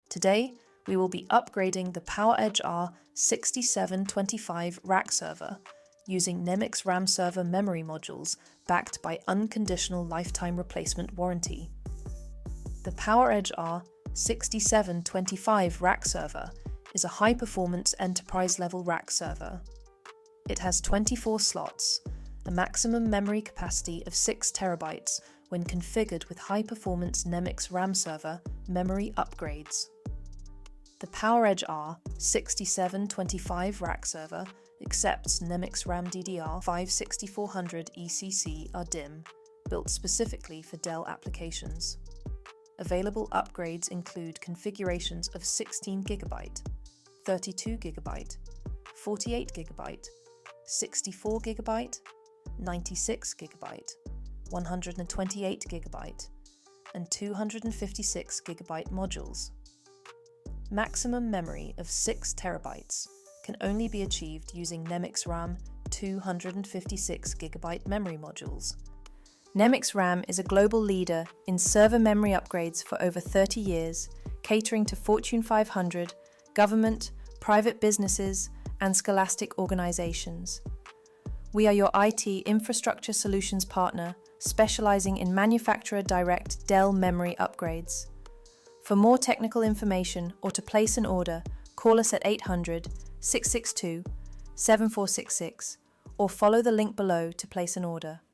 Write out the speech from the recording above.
Today, we will be upgrading the PowerEdge R6725 rack server using NEMIX RAM server memory modules backed by unconditional lifetime replacement warranty. The PowerEdge R6725 rack server is a high-performance enterprise-level rack server. It has 24 slots, a maximum memory capacity of 6 terabytes when configured with high-performance NEMIX RAM server memory upgrades. The PowerEdge R6725 rack server accepts NEMIX RAM DDR5 6400 ECC RDIMM, built specifically for Dell applications. Available upgrades include configurations of 16GB, 32GB, 48GB, 64GB, 96GB, 128GB, and 256GB modules. Maximum memory of 6 terabytes can only be achieved using NEMIX RAM 256GB memory modules. NEMIX RAM is a global leader in server memory upgrades for over 30 years, catering to Fortune 500, government, private businesses, and scholastic organizations. We are your IT infrastructure solutions partner, specializing in manufacturer-direct Dell memory upgrades. For more technical information or to place an order, call us at 800-662-7466 or follow the link below to place an order.